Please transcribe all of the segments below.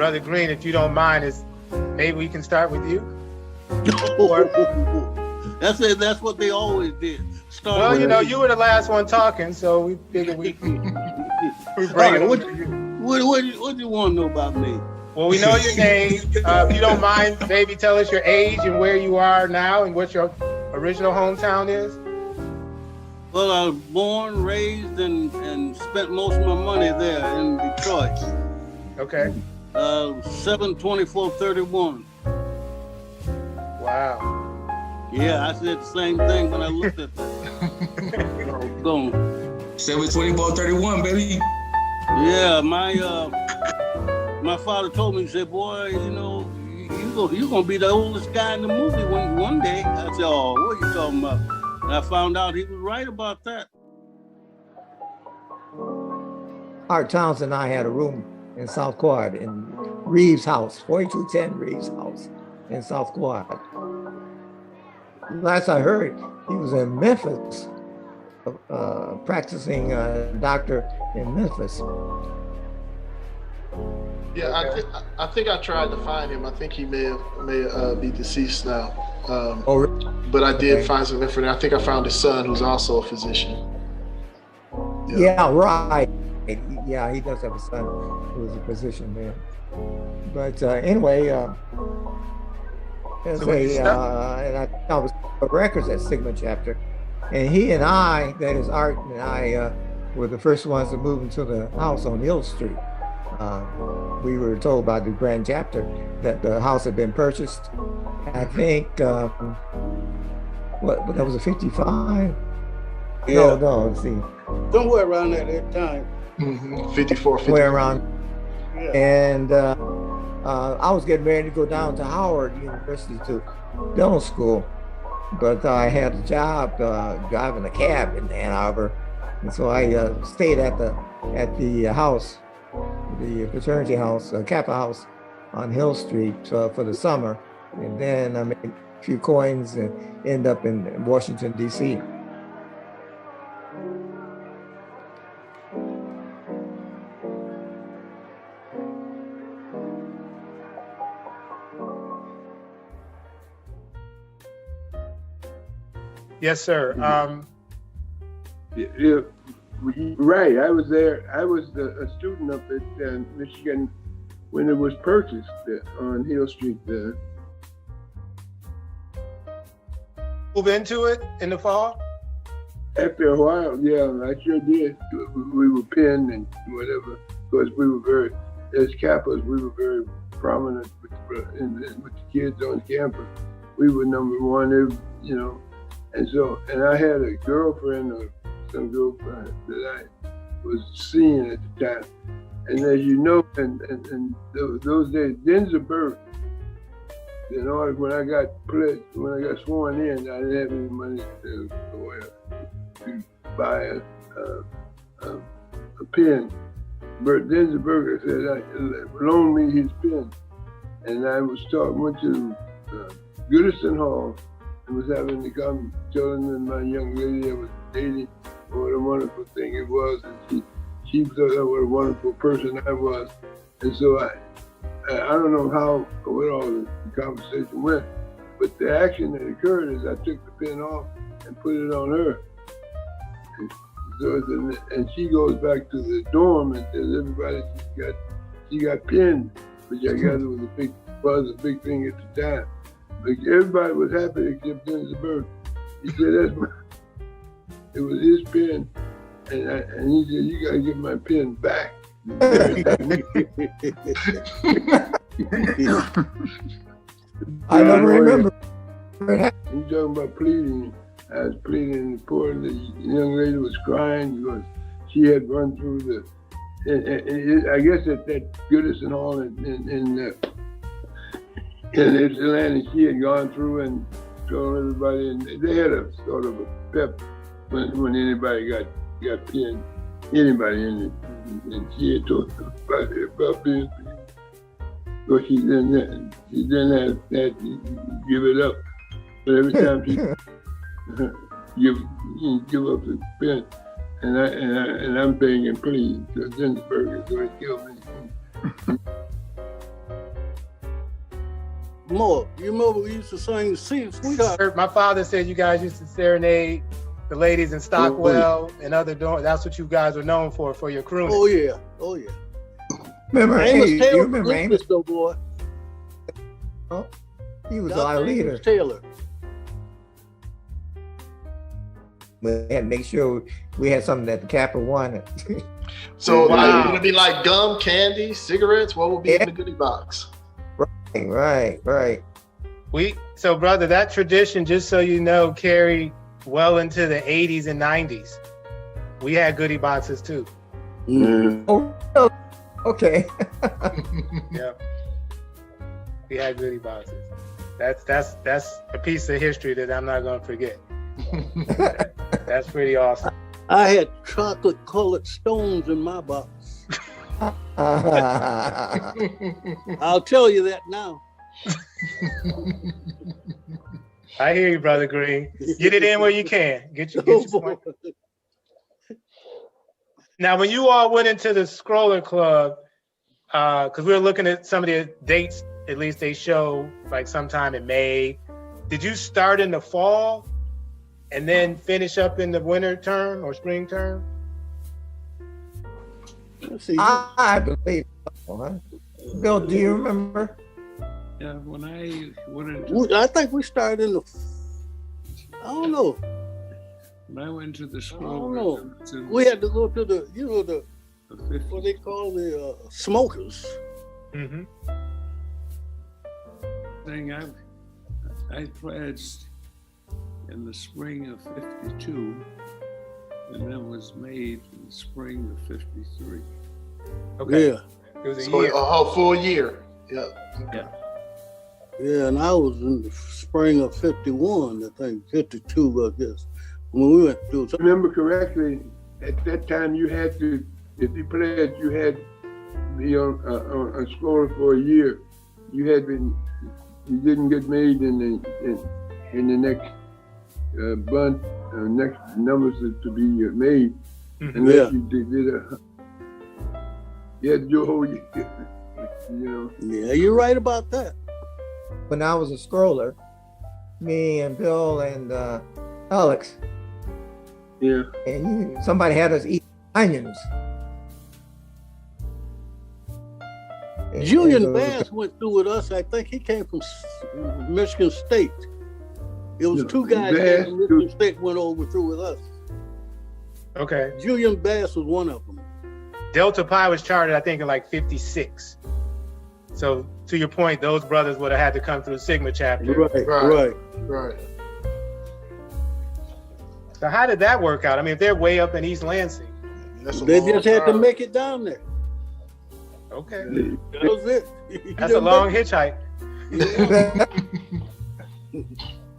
Brother Green, if you don't mind, is maybe we can start with you? That's it. That's what they always did. Well, you know, you were the last one talking, so we figured we bring it over to you. What do you want to know about me? Well, we know your name. If you don't mind, maybe tell us your age and where you are now and what your original hometown is. Well, I was born, raised, and spent most of my money there in Detroit. Okay. 7/24/31. Wow. Yeah, I said the same thing when I looked at that. Boom. 7/24/31, baby. Yeah, my father told me, he said, boy, you know, you're gonna be the oldest guy in the movie one day. I said, oh, what are you talking about? And I found out he was right about that. Art Townsend and I had a room in South Quad in Reeves' house, 4210 Reeves' house in South Quad. Last I heard, he was in Memphis, practicing doctor in Memphis. Yeah, I think I tried to find him. I think he may be deceased now. But I did find some information. I think I found his son, who's also a physician. Yeah, right. Yeah, he does have a son who is a physician there. But anyway, and I was records at Sigma chapter, and he and I, that is Art and I, were the first ones to move into the house on Hill Street. We were told by the grand chapter that the house had been purchased. I think what that was a 55. Yeah. No, let's see. Somewhere around that time. 54. Somewhere around. Yeah. And I was getting ready to go down to Howard University to dental school, but I had a job driving a cab in Ann Arbor, and so I stayed at the house, the fraternity house, Kappa house on Hill Street for the summer, and then I made a few coins and end up in Washington, D.C. Yes, sir. Yeah, right. I was there. I was a student up at Michigan when it was purchased on Hill Street. Move into it in the fall? After a while, yeah, I sure did. We were pinned and whatever, because we were very, as Kappas, we were very prominent with the kids on campus. We were number one, you know. And I had a girlfriend or some girlfriend that I was seeing at the time. And as you know, and those days, Denzelburg, in order, when I got sworn in, I didn't have any money to buy a pen. But Denzelburg said, loan me his pen. And I went to Goodison Hall, and was having to come telling them my young lady I was dating what a wonderful thing it was, and she thought what a wonderful person I was. And so I don't know what all the conversation went, but the action that occurred is I took the pen off and put it on her. And she goes back to the dorm and tells everybody she got pinned, which I guess was a big thing at the time. Like everybody was happy except Denzelburg. He said, it was his pen, and he said, you gotta get my pen back. I don't remember. You talking about pleading. I was pleading in the court. The young lady was crying because she had run through I guess at that Goodison Hall in Ypsilanti, she had gone through and told everybody, and they had a sort of a pep when anybody got pinned, anybody in it, and she had told everybody about being pinned. So she didn't have to give it up, but every time she give up the pen, and I'm paying and pleading to Ginsburg, so it killed me. more. You remember we used to sing Sweetheart? My father said you guys used to serenade the ladies in Stockwell and other dorms. That's what you guys were known for your crooning. Oh yeah, oh yeah. Remember Amos Amos? Taylor, You remember Amos? though, boy. Oh, he was Dr. our leader. Amos Taylor. We had to make sure we had something that the Kappa wanted. So Wow. like, would it be like gum, candy, cigarettes? What would be in the goodie box? Right. So brother, that tradition, just so you know, carried well into the 80s and 90s. We had goodie boxes too. Mm. Oh, okay. Yeah. We had goodie boxes. That's a piece of history that I'm not gonna forget. That's pretty awesome. I had chocolate-colored stones in my box. I'll tell you that now. I hear you, brother Green. Get it in where you can. Get your point. Now, when you all went into the Scroller Club, because we were looking at some of the dates, at least they show like sometime in May. Did you start in the fall and then finish up in the winter term or spring term? Let's see. I believe so, huh? Bill, do you remember? Yeah, when I went into I think we started in the. I don't know. when I went to the I school, don't know. We had to go to the, the what they call the smokers. Mm-hmm. thing I pledged in the spring of '52, and then was made in the spring of '53. Okay. Yeah. It was a So year. a whole full year. Yeah. Yeah, and I was in the spring of '51, I think, '52, I guess, when we went through. If I remember correctly, at that time you had to, if you pledged, you had to be on scholar for a year. You didn't get made in the next bunch, next numbers to be made, unless you did you had to do a whole year, Yeah, you're right about that. When I was a scroller, me and Bill and Alex, Yeah. and somebody had us eat onions. Julian And, Bass went through with us. I think he came from Michigan State. It was Yeah, two guys Bass, from Michigan State went over through with us. Okay. Julian Bass was one of them. Delta Pi was chartered, I think, in like '56. So to your point, those brothers would have had to come through the Sigma chapter. Right. So how did that work out? I mean, if they're way up in East Lansing. They just had to make it down there. Okay. That was it. That's a long hitchhike.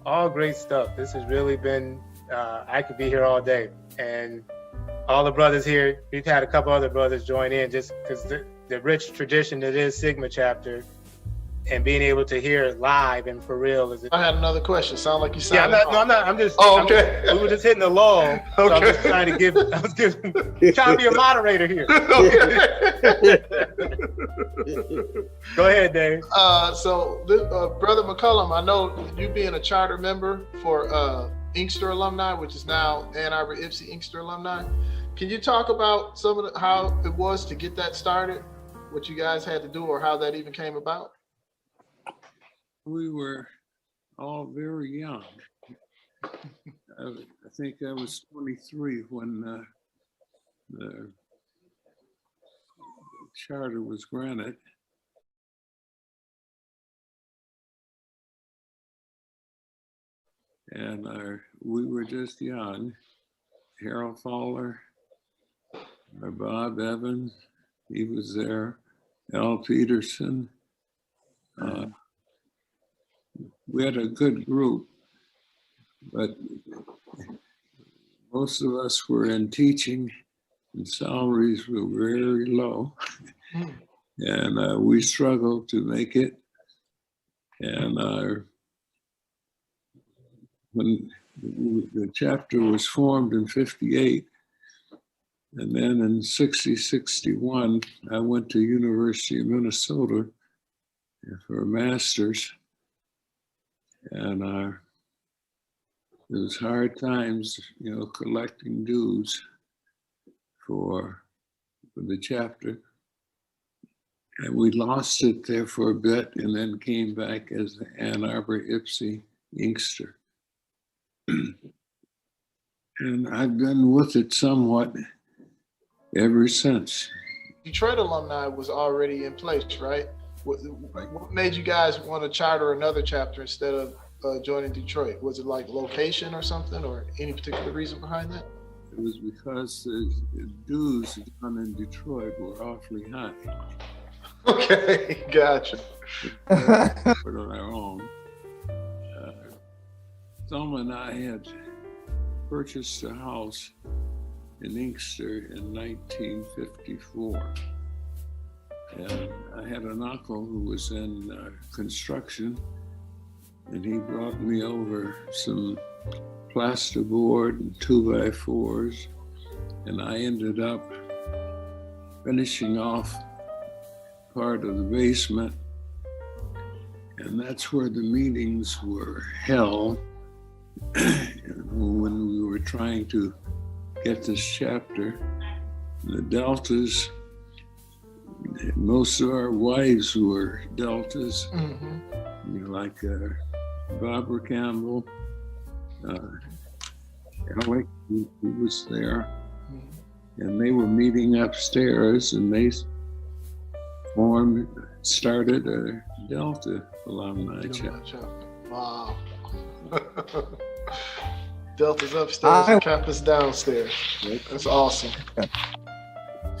All great stuff. This has really been, I could be here all day. And all the brothers here, we've had a couple other brothers join in just because the rich tradition that is Sigma chapter and being able to hear it live and for real is it. I had another question. Sound like you Yeah, sounded I'm not. I'm just. Oh, okay. We were just hitting the lull. So I'm just trying to give. Trying to be a moderator here. Go ahead, Dave. So, Brother McCullum, I know you being a charter member for Inkster alumni, which is now Ann Arbor Ipsy Inkster alumni. Can you talk about some of how it was to get that started, what you guys had to do, or how that even came about? We were all very young. I think I was 23 when the charter was granted. And we were just young. Harold Fowler, Bob Evans, he was there. Al Peterson. We had a good group, but most of us were in teaching and salaries were very low. And we struggled to make it. And when the chapter was formed in '58, and then in '61, I went to University of Minnesota for a master's. And it was hard times, collecting dues for the chapter. And we lost it there for a bit and then came back as the Ann Arbor IPSI Inkster. And I've been with it somewhat ever since. Detroit alumni was already in place, right? What made you guys want to charter another chapter instead of joining Detroit? Was it like location or something, or any particular reason behind that? It was because the dues down in Detroit were awfully high. Okay, gotcha. For our own. Thelma and I had purchased a house in Inkster in 1954. And I had an uncle who was in construction, and he brought me over some plasterboard and 2x4s, and I ended up finishing off part of the basement, and that's where the meetings were held when we were trying to get this chapter. The Deltas, most of our wives were Deltas, like Barbara Campbell, Alec, who was there, and they were meeting upstairs, and they started a Delta alumni chapter. Wow. Delta's upstairs and Kappas downstairs. That's awesome.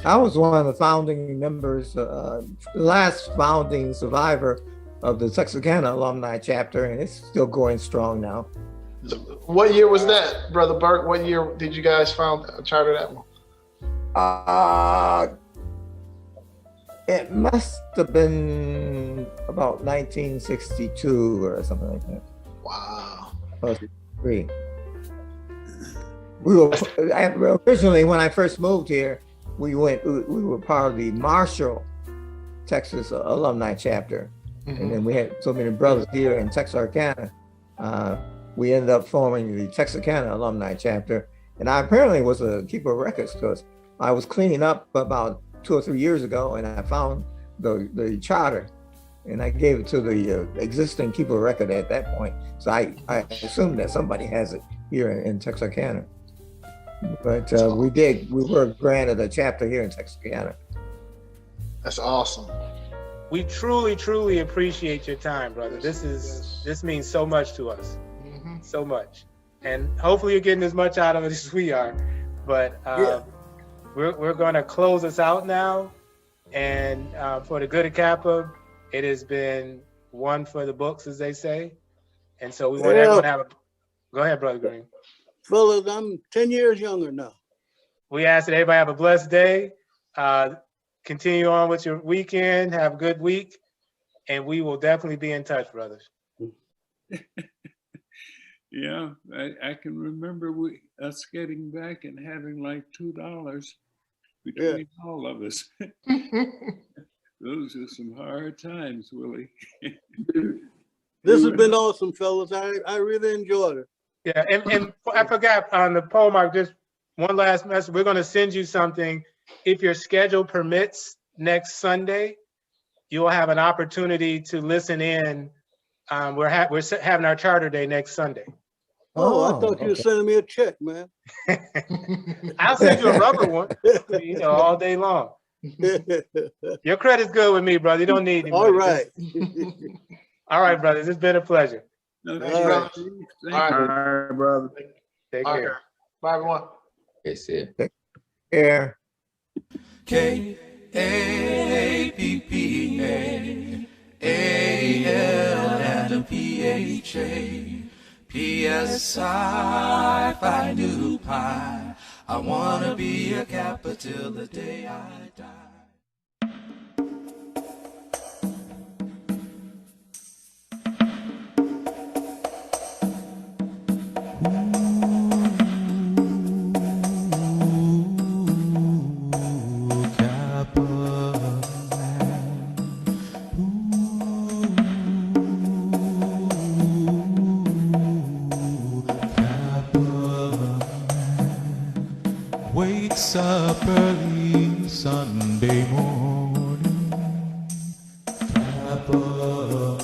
I was one of the founding members, last founding survivor of the Texarkana alumni chapter, and it's still going strong now. What year was that, Brother Burke? What year did you guys charter that one? It must have been about 1962 or something like that. Wow. We were originally, when I first moved here, we were part of the Marshall, Texas alumni chapter. And then we had so many brothers here in Texarkana. We ended up forming the Texarkana alumni chapter. And I apparently was a keeper of records because I was cleaning up about 2 or 3 years ago, and I found the charter, and I gave it to the existing keeper of record at that point. So I assumed that somebody has it here in Texarkana. But we were granted a chapter here in Texarkana. That's awesome. We truly, truly appreciate your time, brother. This means so much to us, so much. And hopefully you're getting as much out of it as we are. But we're going to close us out now. And for the good of Kappa, it has been one for the books, as they say. And so we want everyone to have go ahead, Brother Green. Fellas, I'm 10 years younger now. We ask that everybody have a blessed day. Continue on with your weekend. Have a good week. And we will definitely be in touch, brothers. Yeah, I can remember us getting back and having like $2 between all of us. Those are some hard times, Willie. This has been awesome, fellas. I really enjoyed it. Yeah, and I forgot on the poll, Mark, just one last message. We're going to send you something. If your schedule permits next Sunday, you will have an opportunity to listen in. We're having our charter day next Sunday. Oh, I thought you were sending me a check, man. I'll send you a rubber one, all day long. Your credit's good with me, brother. You don't need any money. All right. All right, brothers. It's been a pleasure. Okay. All right. Thank you. All right, brother. Take All care. right. Bye, everyone. Yes, sir. Yeah. Kappa, PSI, Phi Nu Pi. I wanna be a Kappa till the day I die. Kappa. wakes up early Sunday morning. Kappa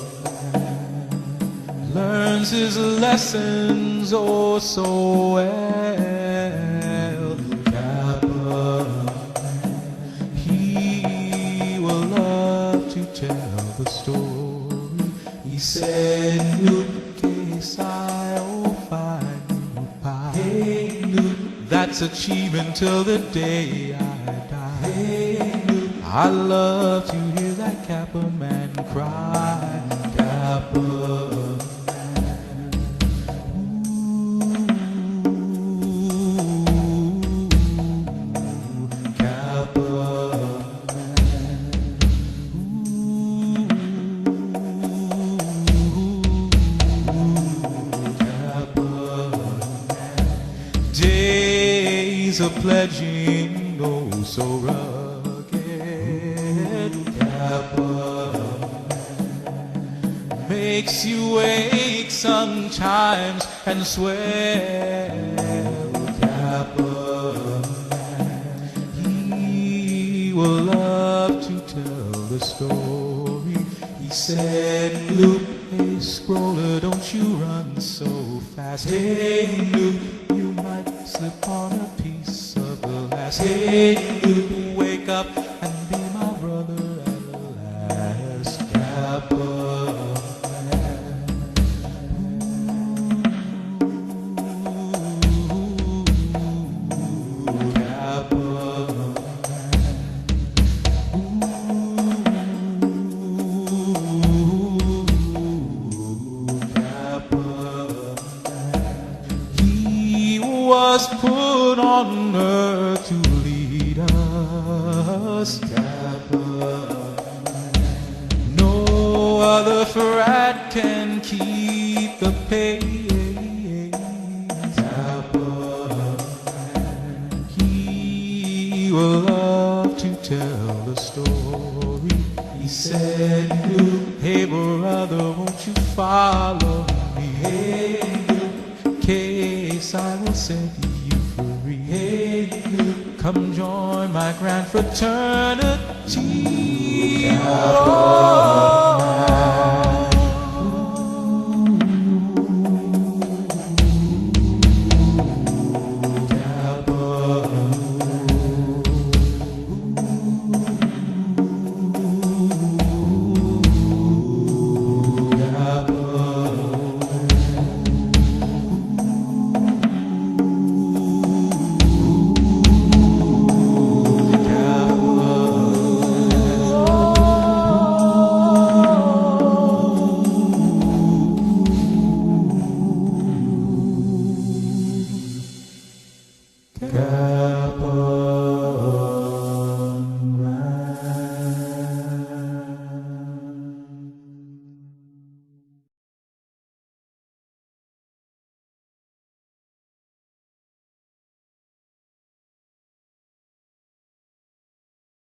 learns his lessons oh so well. Kappa, he will love to tell the story. He said, Newt, case I'll find you pie. Hey, Newt, that's achievement till the day I die. Hey, Newt, I love to hear that Kappa man cry. Kappa. Days of pledging, oh so rugged. Kappa makes you wake sometimes and swear. Kappa, he will love to tell the story. He said, Luke, hey Scroller, don't you run so fast. Hey Luke, you might slip on a piece of glass. Hey Luke, wake up and be my brother at last. Kappa. Was put on earth to lead us. Kappa. No other frat can keep the pace. Kappa. He will love to tell the story. He said, hey brother, won't you follow me? Hey, case I will set you free. Hey, come join my grand fraternity. Oh,